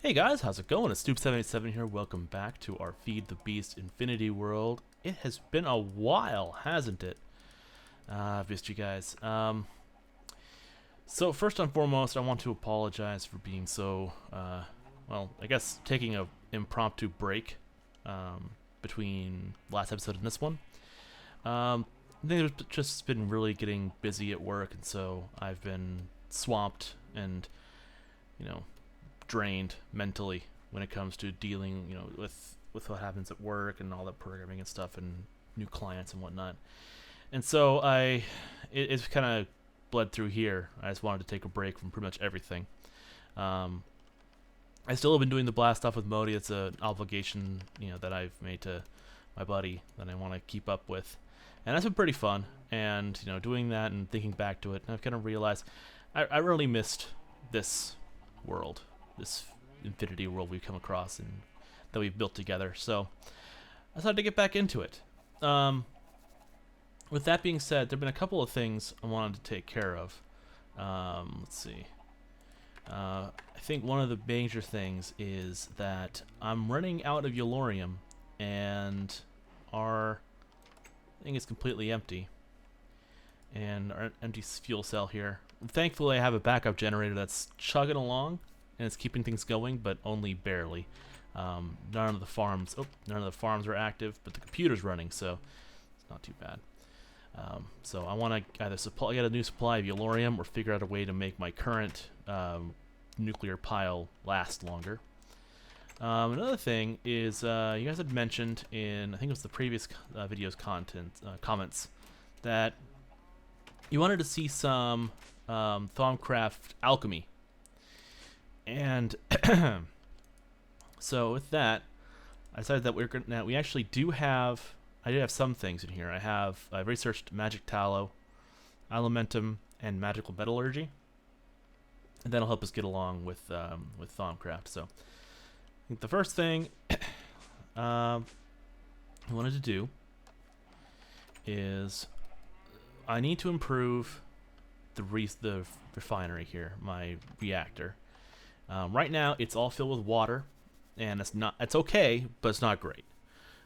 Hey guys, how's it going? It's Stoop787 here. Welcome back to our Feed the Beast Infinity World. It has been a while, hasn't it? I've missed you guys. So first and foremost, I want to apologize for being so, well, I guess taking a impromptu break between last episode and this one. I think it's just been really getting busy at work, and so I've been swamped and, drained mentally when it comes to dealing, with what happens at work and all that programming and stuff and new clients and whatnot. And so it's kind of bled through here. I just wanted to take a break from pretty much everything. I still have been doing the blast stuff with Modi. It's an obligation, that I've made to my buddy that I want to keep up with, and that's been pretty fun. And doing that and thinking back to it, I've kind of realized I really missed this world, this infinity world we've come across and that we've built together. So I decided to get back into it. With that being said, there have been a couple of things I wanted to take care of. Let's see. I think one of the major things is that I'm running out of Yellorium, and our thing is completely empty. And our empty fuel cell here. Thankfully, I have a backup generator that's chugging along, and it's keeping things going, but only barely. None of the farms are active, but the computer's running, so it's not too bad. So I want to either get a new supply of Yellorium or figure out a way to make my current nuclear pile last longer. Another thing is, you guys had mentioned in, I think it was the previous video's comments, that you wanted to see some Thaumcraft alchemy. And so with that, I decided that we actually do have, I do have some things in here. I've researched magic tallow, elementum, and magical metallurgy, and that'll help us get along with Thaumcraft. So I think the first thing I wanted to do is I need to improve the refinery here, my reactor. Right now, it's all filled with water, and it's okay, but it's not great.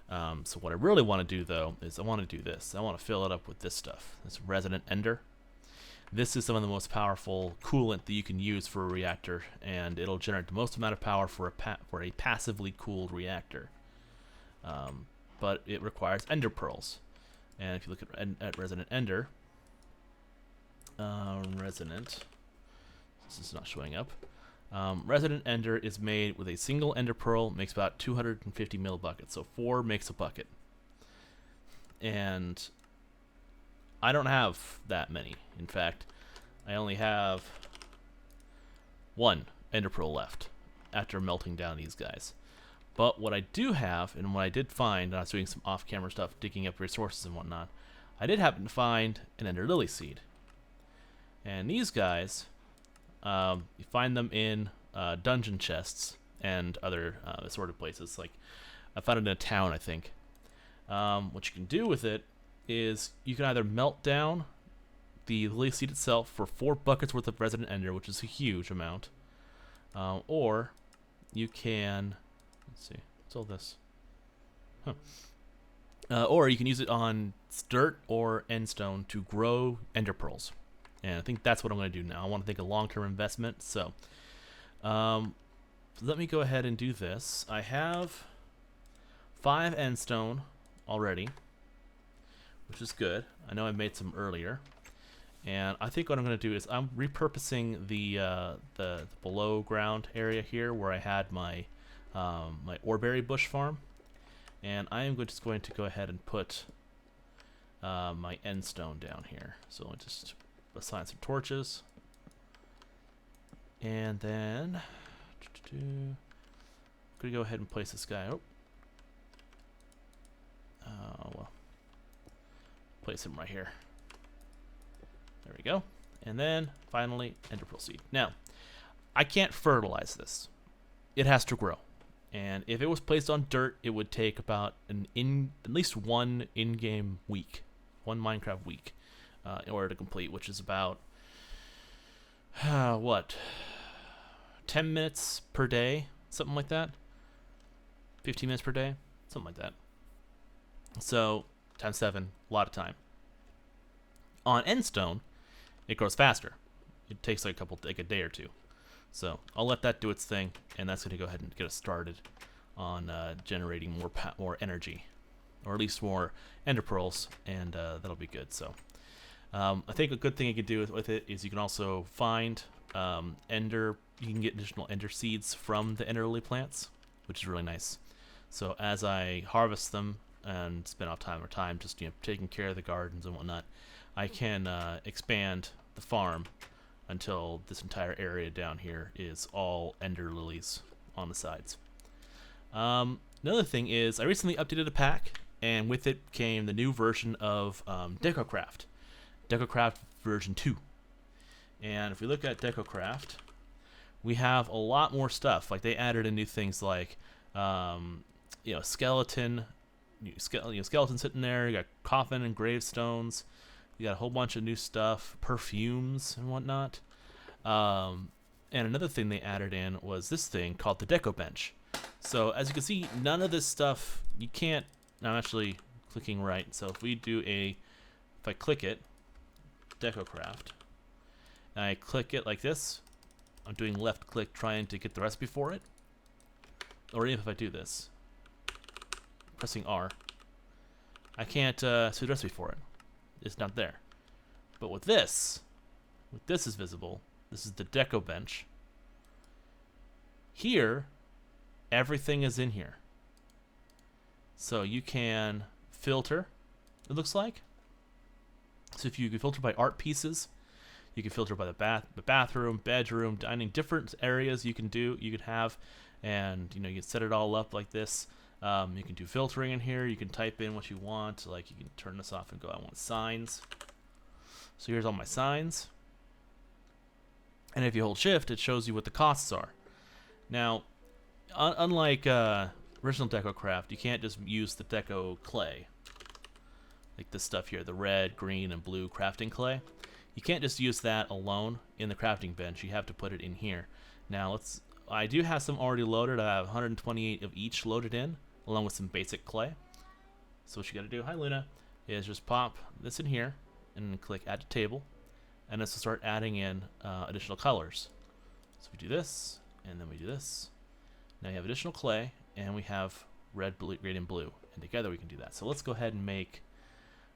So what I really want to do, though, is I want to do this. I want to fill it up with this stuff, this resonant ender. This is some of the most powerful coolant that you can use for a reactor, and it'll generate the most amount of power for a passively cooled reactor. But it requires ender pearls. And if you look at resonant ender, resonant, this is not showing up. Resonant ender is made with a single ender pearl, makes about 250 mil buckets, so 4 makes a bucket. And I don't have that many. In fact, I only have 1 ender pearl left after melting down these guys. But what I do have, and what I did find, I was doing some off-camera stuff, digging up resources and whatnot, I did happen to find an ender lily seed. And these guys, you find them in dungeon chests and other assorted places. Like, I found it in a town, I think. What you can do with it is you can either melt down the lily seed itself for 4 buckets worth of resonant ender, which is a huge amount, or you can, let's see, what's all this? Or you can use it on dirt or endstone to grow ender pearls. And I think that's what I'm going to do now. I want to think a long-term investment. So let me go ahead and do this. I have 5 endstone already, which is good. I know I made some earlier. And I think what I'm going to do is I'm repurposing the below ground area here where I had my my oreberry bush farm. And I am just going to go ahead and put my endstone down here. So I'll just assign some torches, and then I'm gonna go ahead and place this guy. Well, place him right here. There we go. And then finally, ender pearl seed. Now, I can't fertilize this; it has to grow. And if it was placed on dirt, it would take about at least one in-game week, one Minecraft week. In order to complete, which is about 10 minutes per day, something like that. 15 minutes per day, something like that. So times 7, a lot of time. On endstone, it grows faster. It takes like a day or two. So I'll let that do its thing, and that's going to go ahead and get us started on generating more energy, or at least more ender pearls, and that'll be good. So I think a good thing you can do with it is you can also find ender. You can get additional ender seeds from the ender lily plants, which is really nice. So as I harvest them and spend off time just taking care of the gardens and whatnot, I can expand the farm until this entire area down here is all ender lilies on the sides. Another thing is I recently updated a pack, and with it came the new version of DecoCraft version 2. And if we look at DecoCraft, we have a lot more stuff. Like, they added in new things like skeleton sitting there. You got coffin and gravestones. You got a whole bunch of new stuff, perfumes and whatnot. And another thing they added in was this thing called the Deco Bench. So as you can see, none of this stuff, you can't. Now I'm actually clicking right. So if I click it, DecoCraft, and I click it like this, I'm doing left click trying to get the recipe for it. Or even if I do this, pressing R, I can't see the recipe for it. It's not there. But with this is visible. This is the Deco Bench. Here, everything is in here. So you can filter, it looks like. So if you can filter by art pieces, you can filter by the bathroom, bedroom, dining, different areas you can have, and you can set it all up like this. You can do filtering in here. You can type in what you want. Like, you can turn this off and go, I want signs. So here's all my signs. And if you hold shift, it shows you what the costs are. Now, unlike original DecoCraft, you can't just use the Deco clay. Like this stuff here, the red, green, and blue crafting clay. You can't just use that alone in the crafting bench. You have to put it in here. Now, I do have some already loaded. I have 128 of each loaded in, along with some basic clay. So what you got to do, hi Luna, is just pop this in here and click add to table, and this will start adding in additional colors. So we do this, and then we do this. Now you have additional clay, and we have red, blue, green, and blue, and together we can do that. So let's go ahead and make,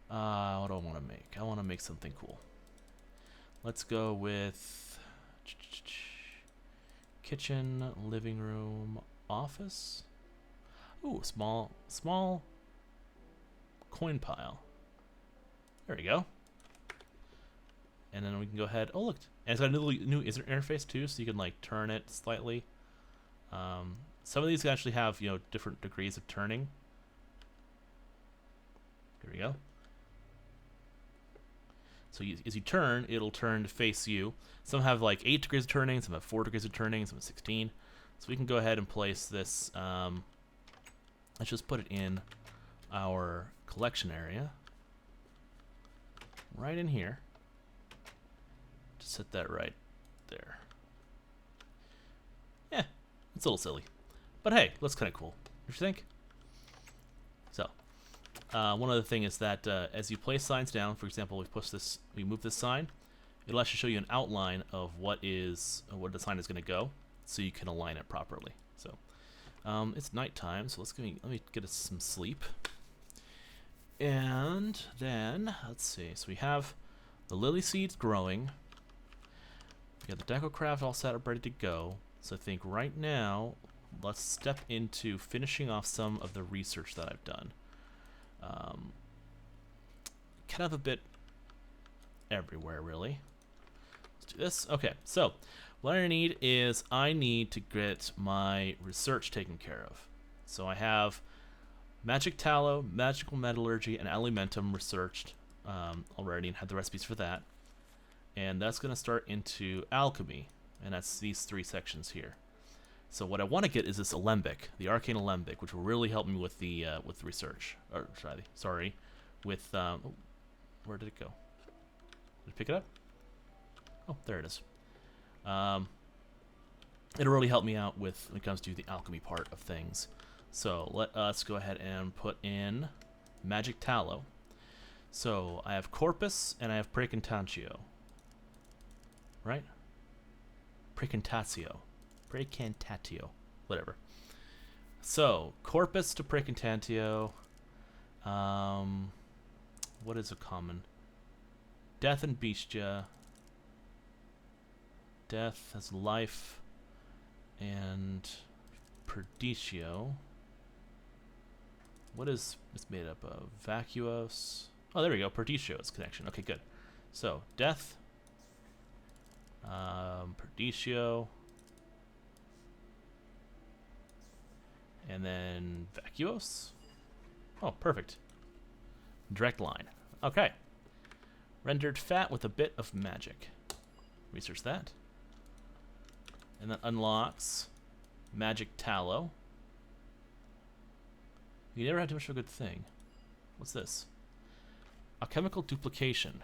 what do I want to make? I want to make something cool. Let's go with kitchen, living room, office. Ooh, small coin pile. There we go. And then we can go ahead. Oh, look, and it's got a new interface too, so you can like turn it slightly. Some of these actually have different degrees of turning. Here we go. So as you turn, it'll turn to face you. Some have like 8 degrees of turning, some have 4 degrees of turning, some have 16. So we can go ahead and place this. Let's just put it in our collection area, right in here. Just set that right there. Yeah, it's a little silly, but hey, looks kind of cool. Don't you think? So. One other thing is that as you place signs down, for example, we move this sign, it'll actually show you an outline of where the sign is going to go, so you can align it properly. So it's nighttime, so let me get us some sleep. And then let's see. So we have the lily seeds growing. We got the DecoCraft all set up, ready to go. So I think right now, let's step into finishing off some of the research that I've done. Kind of a bit everywhere, really. Let's do this. Okay, so what I need to get my research taken care of. So I have magic tallow, magical metallurgy, and alimentum researched already, and had the recipes for that. And that's going to start into alchemy, and that's these 3 sections here. So what I want to get is this alembic, the arcane alembic, which will really help me with the research. Or sorry, with where did it go? Did it pick it up? Oh, there it is. it'll really help me out when it comes to the alchemy part of things. So let us go ahead and put in magic tallow. So I have corpus and I have precantatio. Right? Precantatio. Whatever. So corpus to precantatio. What is a common? Death and bestia. Death has life. And Perditio. What is it's made up of? Vacuos. Oh, there we go. Perditio's connection. Okay, good. So, death. Perditio. And then Vacuos. Oh, perfect. Direct line. Okay. Rendered fat with a bit of magic. Research that. And that unlocks magic tallow. You never had too much of a good thing. What's this? Alchemical duplication.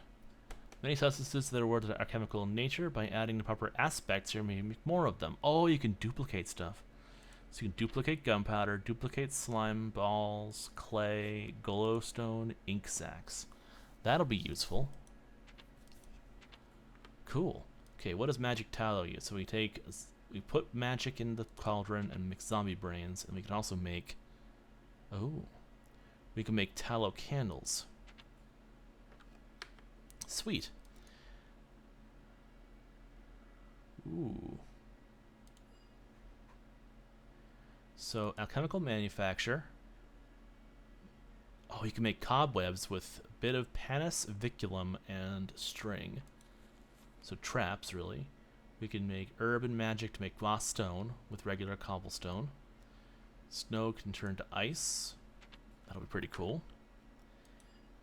Many substances that are awarded alchemical in nature, by adding the proper aspects, you may make more of them. Oh, you can duplicate stuff. So you can duplicate gunpowder, duplicate slime balls, clay, glowstone, ink sacs. That'll be useful. Cool. Okay, what does magic tallow use? So we put magic in the cauldron and mix zombie brains, and we can also make... Oh. We can make tallow candles. Sweet. Ooh. So, alchemical manufacture. Oh, you can make cobwebs with a bit of panis viculum and string. So traps, really. We can make herb and magic to make gloss stone with regular cobblestone. Snow can turn to ice. That'll be pretty cool.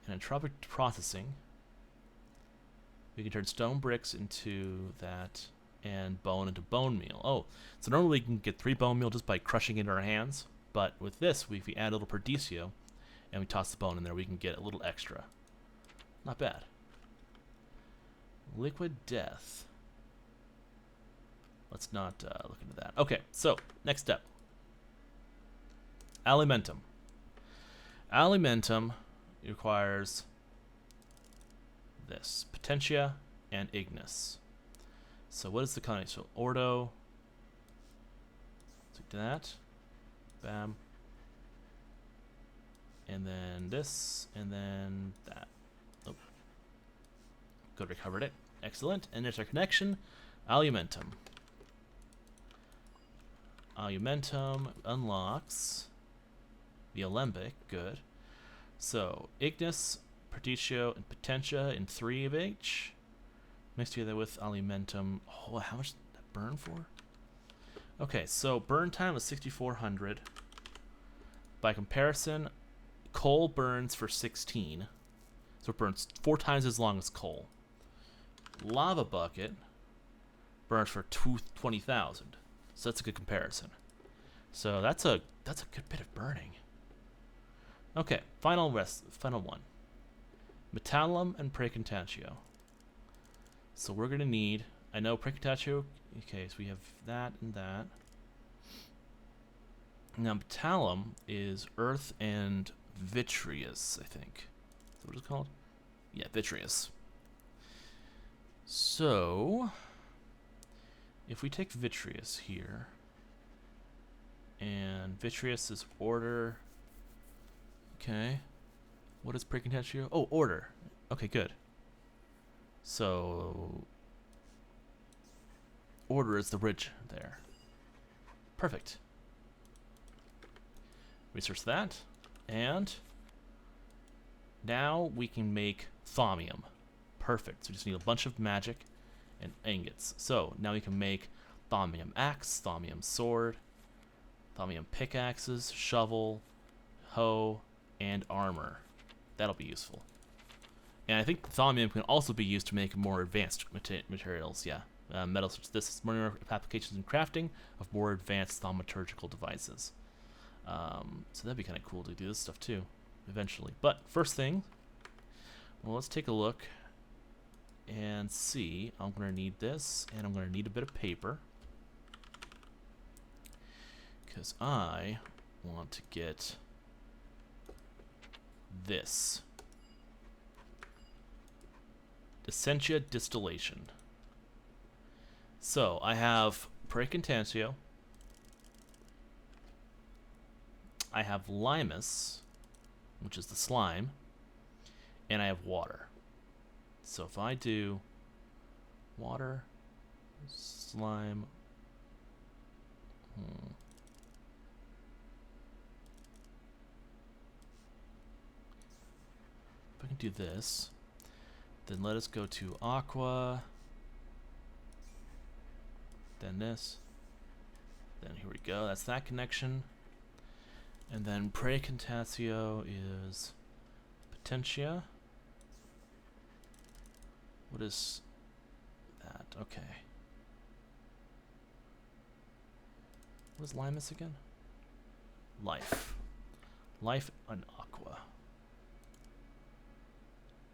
And entropic processing. We can turn stone bricks into that, and bone into bone meal. Oh, so normally we can get 3 bone meal just by crushing it in our hands, but with this, if we add a little perdicio, and we toss the bone in there, we can get a little extra. Not bad. Liquid death. Let's not look into that. Okay, so, next step. Alimentum. Alimentum requires this. Potentia and Ignis. So what is the combination? So Ordo. Let's do that. Bam. And then this, and then that. Oh. Good, recovered it. Excellent. And there's our connection. Alumentum. Alumentum unlocks the alembic. Good. So Ignis, Pertitio, and Potentia in 3 of each. Mixed together with Alumentum. Oh, how much did that burn for? Okay, so burn time was 6,400. By comparison, coal burns for 16. So it burns 4 times as long as coal. Lava bucket burns for 20,000. So that's a good comparison. So that's a good bit of burning. Okay, final one. Metallum and Precantatio. So we're gonna need, I know Precantatio, okay, so we have that and that. Now Metallum is earth and vitreous, I think. Is that what it's called? Yeah, vitreous. So if we take vitreous here, and vitreous is order. Okay. What is Precantatio? Oh, order. Okay, good. So order is the bridge there. Perfect. Research that. And now we can make thaumium. Perfect. So we just need a bunch of magic and ingots. So now we can make thaumium axe, thaumium sword, thaumium pickaxes, shovel, hoe, and armor. That'll be useful. And I think thaumium can also be used to make more advanced materials, yeah. Metals such as this, more applications in crafting of more advanced thaumaturgical devices. So that'd be kind of cool to do this stuff too, eventually. But first thing, well, let's take a look and see. I'm going to need this, and I'm going to need a bit of paper. because I want to get this. Essentia distillation. So I have Precantantio. I have Limus, which is the slime, and I have water. So if I do water, slime, if I can do this, then let us go to aqua, then this, then here we go, that's that connection. And then Precantatio is Potentia. What is that? Okay. What is Limus again? Life. Life and aqua.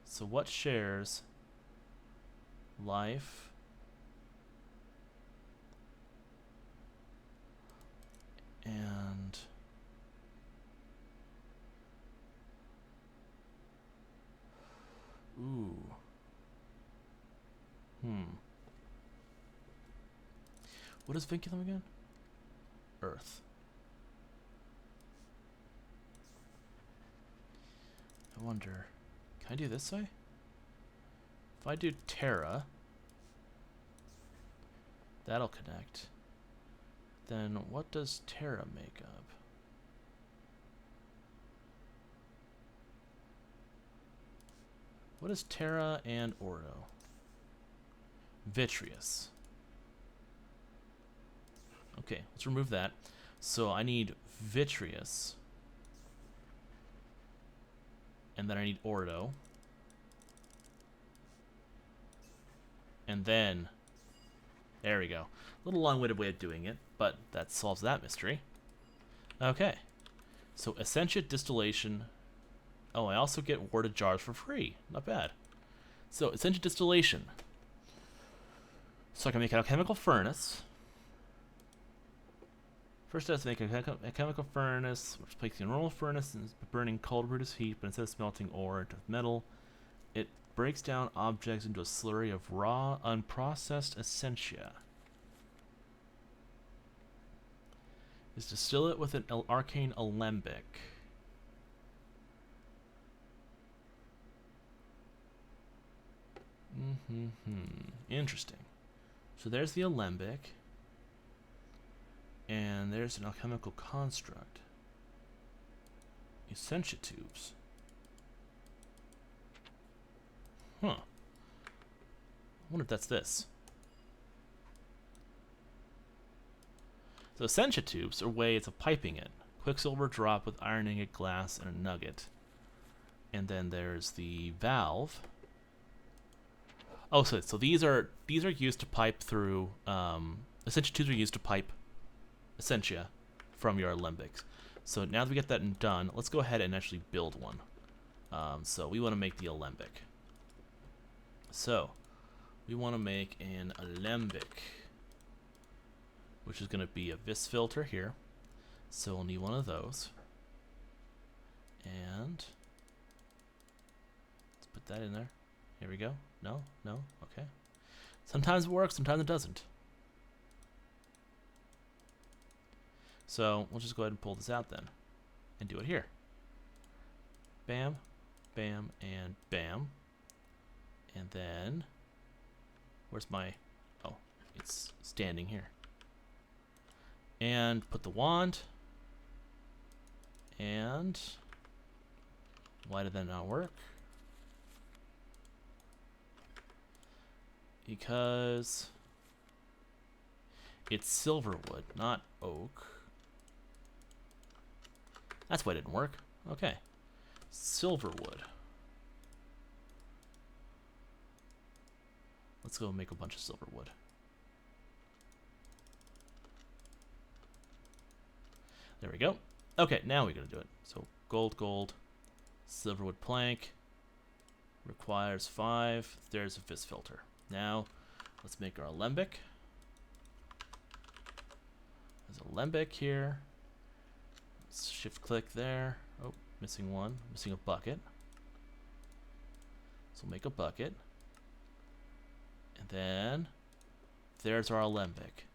So what shares life and ooh. What is vinculum again? Earth. I wonder, can I do this way? If I do Terra, that'll connect. Then what does Terra make up? What is Terra and Ordo? Vitreous. Okay, let's remove that. So I need Vitreous. And then I need Ordo. And then, there we go. A little long-winded way of doing it, but that solves that mystery. Okay, so Essentia Distillation. Oh, I also get warded jars for free. Not bad. So Essentia Distillation. So I can make a chemical furnace. First, I have to make a chemical furnace, which takes the normal furnace and is burning cold Brutus heat, but instead of smelting ore into metal, it breaks down objects into a slurry of raw, unprocessed essentia. Is distill it with an arcane alembic. Interesting. So there's the alembic. And there's an alchemical construct. Essentia tubes. Huh. I wonder if that's this. So Essentia tubes are ways of piping it. Quicksilver drop with iron ingot, glass, and a nugget. And then there's the valve. Oh, so these are used to pipe through. Essentia tubes are used to pipe Essentia from your alembics. So now that we get that done, let's go ahead and actually build one. So we want to make the alembic. So we want to make an alembic, which is going to be a vis filter here. So we'll need one of those. And let's put that in there. Here we go. No, okay. Sometimes it works, sometimes it doesn't. So we'll just go ahead and pull this out then and do it here. Bam, bam, and bam. And then, where's my, oh, it's standing here. And put the wand. And why did that not work? Because it's silver wood, not oak. That's why it didn't work. Okay. Silver wood. Let's go make a bunch of silver wood. There we go. Okay, now we're going to do it. So gold, silverwood plank. Requires 5. There's a vis filter. Now, let's make our alembic. There's a alembic here. Shift click there. Oh, missing one. Missing a bucket. So we'll make a bucket. And then there's our alembic.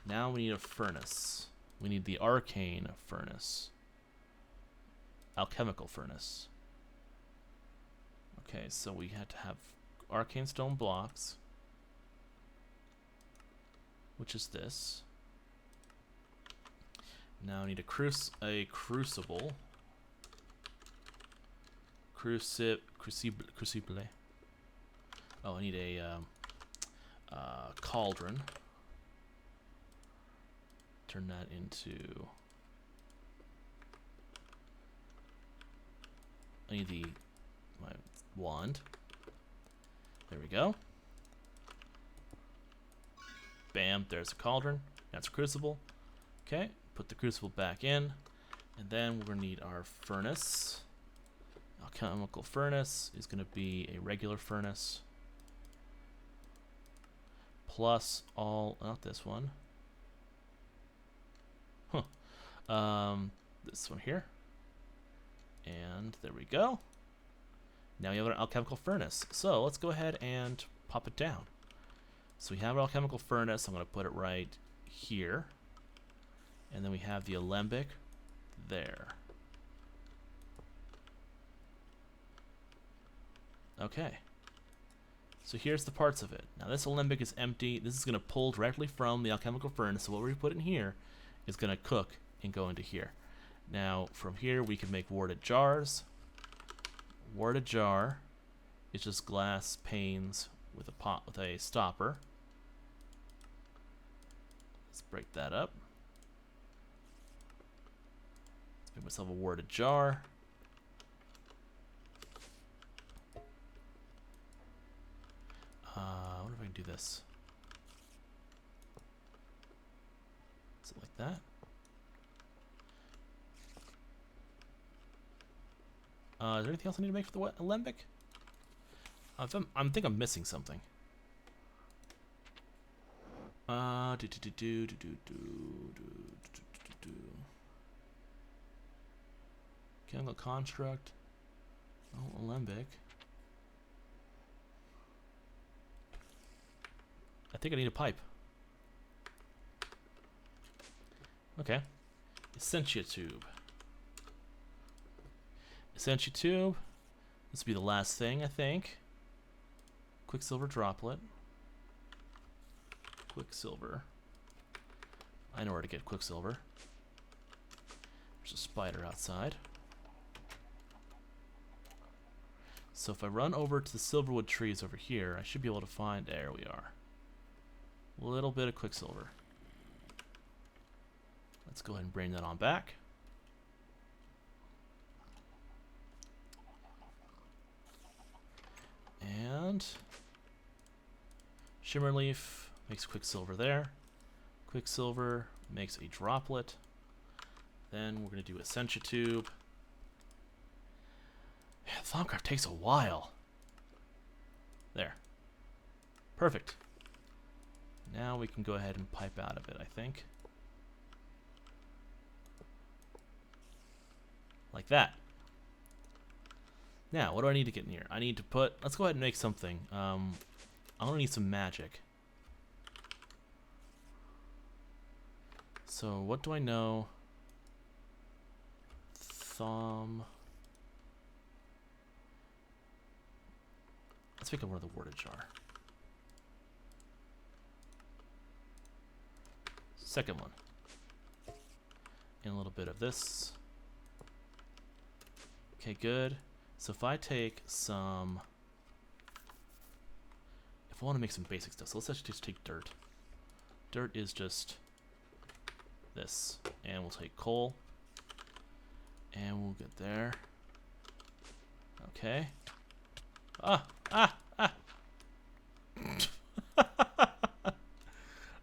Now we need a furnace. We need the arcane furnace. Alchemical furnace. Okay, so we had to have arcane stone blocks, which is this. Now I need a crucible. Crucible. Oh, I need a cauldron. Turn that into. I need my wand. There we go. Bam, there's a cauldron. That's a crucible. Okay, put the crucible back in. And then we're going to need our furnace. Alchemical furnace is going to be a regular furnace. Plus all, not this one. This one here. And there we go. Now we have an alchemical furnace. So let's go ahead and pop it down. So we have our alchemical furnace. I'm going to put it right here. And then we have the alembic there. Okay. So here's the parts of it. Now this alembic is empty. This is going to pull directly from the alchemical furnace. So what we put in here is going to cook and go into here. Now from here we can make warded jars. Warded jar is just glass panes with a pot with a stopper. Let's break that up. Let's make myself a warded jar. I wonder if I can do this. Is it like that? Is there anything else I need to make for the alembic? I think I'm missing something. Chemical construct. Oh, alembic. I think I need a pipe. Okay. Essentia tube. Essentia tube. This will be the last thing, I think. Quicksilver droplet. Quicksilver. I know where to get quicksilver. There's a spider outside. So if I run over to the silverwood trees over here, I should be able to find. There we are. A little bit of quicksilver. Let's go ahead and bring that on back. And Shimmerleaf makes quicksilver there. Quicksilver makes a droplet. Then we're going to do Essentia tube. Yeah, Thaumcraft takes a while. There. Perfect. Now we can go ahead and pipe out of it, I think. Like that. Now, what do I need to get in here? I need to put... Let's go ahead and make something. I'm going to need some magic. So, what do I know? Let's make one of the warded jar. Second one. And a little bit of this. Okay, good. So if I take some... If I want to make some basic stuff, so let's actually just take dirt. Dirt is just this. And we'll take coal. And we'll get there. Okay. Oh, that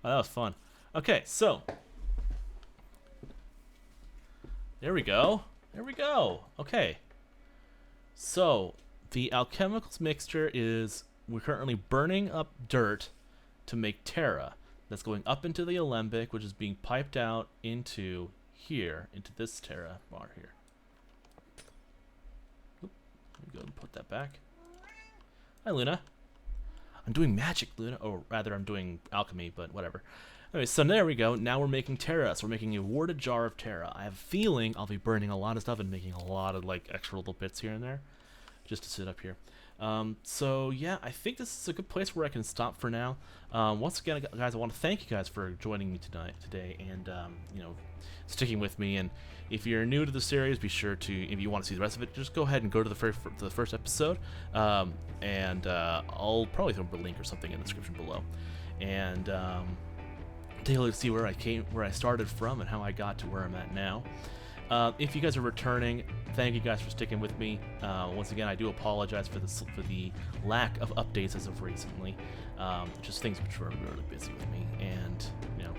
was fun. Okay, so there we go. There we go. Okay. So the alchemicals mixture is we're currently burning up dirt to make Terra. That's going up into the alembic, which is being piped out into here into this Terra bar here. Oop, let me go and put that back. Hi, Luna. I'm doing magic, Luna. Or rather, I'm doing alchemy, but whatever. Anyway, so there we go. Now we're making Terra. So we're making a warded jar of Terra. I have a feeling I'll be burning a lot of stuff and making a lot of like extra little bits here and there, just to sit up here. So yeah, I think this is a good place where I can stop for now. Once again, guys, I want to thank you guys for joining me today, and you know, sticking with me. And if you're new to the series, be sure to, if you want to see the rest of it, just go ahead and go to the first episode, and I'll probably throw a link or something in the description below, and take a look to see where I started from, and how I got to where I'm at now. If you guys are returning, thank you guys for sticking with me. Once again, I do apologize for the lack of updates as of recently. Just things which were really busy with me, and you know,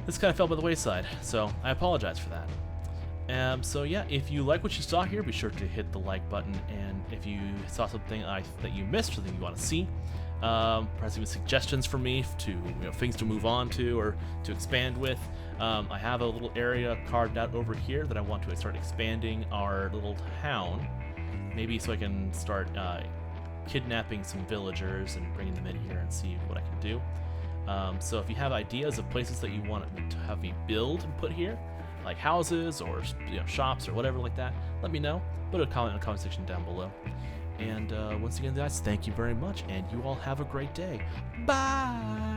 this kind of fell by the wayside. So I apologize for that. So yeah, if you like what you saw here, be sure to hit the like button. And if you saw something that you missed, something you want to see, perhaps even suggestions for me to, you know, things to move on to or to expand with. I have a little area carved out over here that I want to start expanding our little town, maybe so I can start kidnapping some villagers and bringing them in here and see what I can do. So if you have ideas of places that you want to have me build and put here, like houses or, you know, shops or whatever like that, let me know. Put a comment in the comment section down below. And once again, guys, thank you very much, and you all have a great day. Bye!